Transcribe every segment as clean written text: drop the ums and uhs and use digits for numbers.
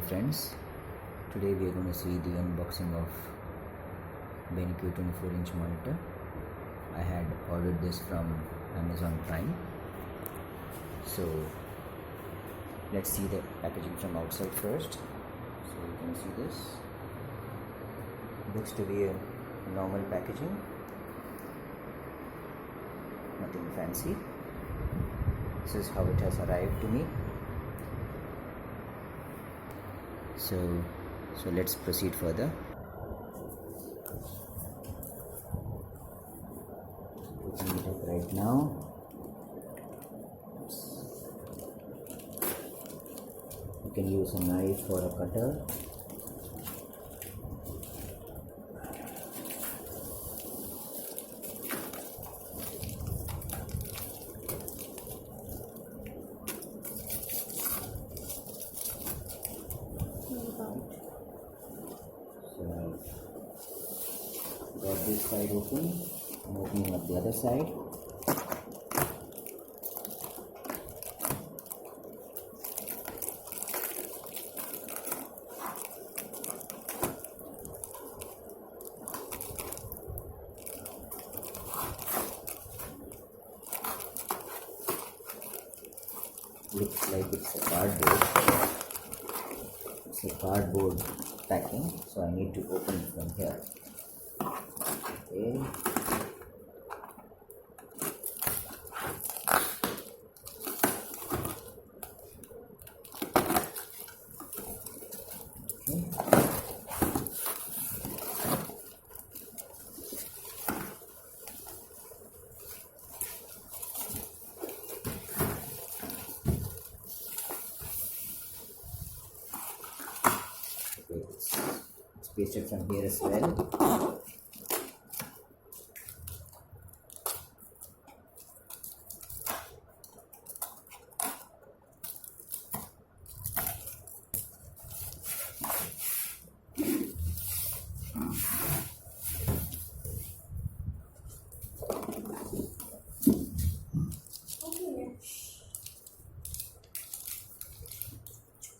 friends, today we are going to see the unboxing of Benq 24-inch monitor. I had ordered this from Amazon Prime. So let's see the packaging from outside first. So you can see this. Looks to be a normal packaging, nothing fancy. This is how it has arrived to me. So let's proceed further. Opening it up right now. You can use a knife or a cutter. So got this side open. I'm opening up the other side. Looks like it's a cardboard. It's a cardboard packing, so I need to open it from here. Okay. It's pasted from here as well.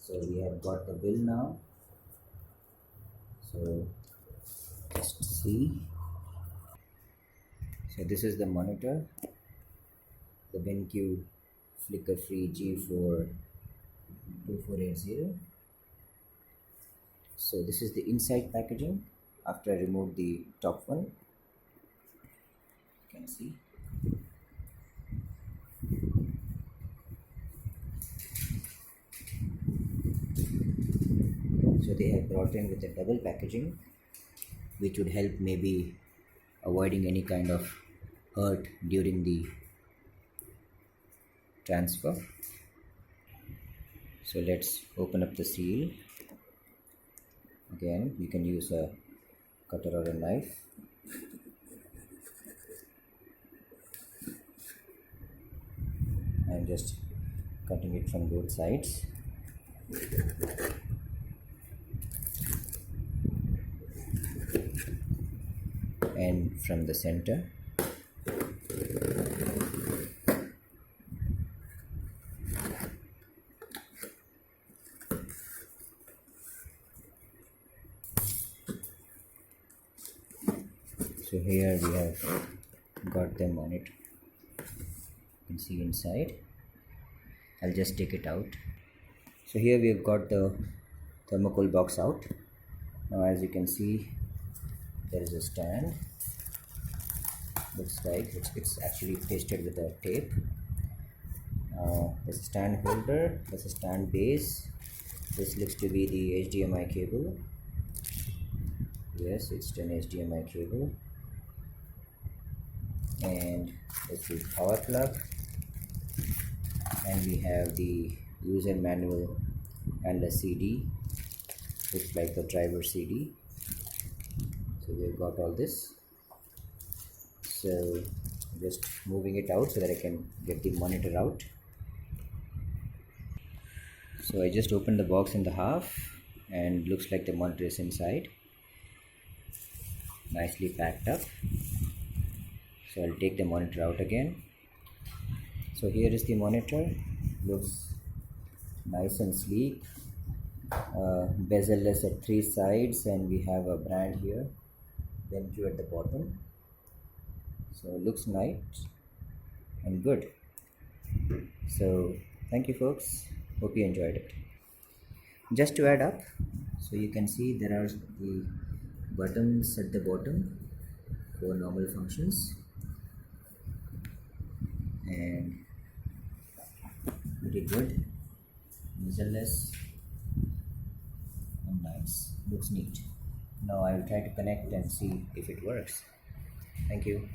So we have got the bill now. So just see. So this is the monitor, the Benq flicker free G2480. So this is the inside packaging after I removed the top one. You can see. So they have brought in with a double packaging, which would help maybe avoiding any kind of hurt during the transfer. So let's open up the seal. Again, you can use a cutter or a knife. I'm just cutting it from both sides. And from the center. So here we have got the monitor. You can see inside. I'll just take it out. So here we have got the thermocol box out. Now as you can see, there is a stand. Looks like it's actually pasted with a tape. There's a stand holder, there's a stand base. This looks to be the HDMI cable. Yes, it's an HDMI cable. And there's the power plug. And we have the user manual and a CD. Looks like the driver CD. So we've got all this. So just moving it out so that I can get the monitor out. So I just opened the box in the half and looks like the monitor is inside, nicely packed up. So I'll take the monitor out again. So here is the monitor. Looks nice and sleek. Bezel-less at 3 sides, and we have a brand here, Benq at the bottom. So looks nice and good. So thank you folks, hope you enjoyed it. Just to add up, so you can see there are the buttons at the bottom for normal functions, and pretty good, bezel-less and nice, looks neat. Now I will try to connect and see if it works. Thank you.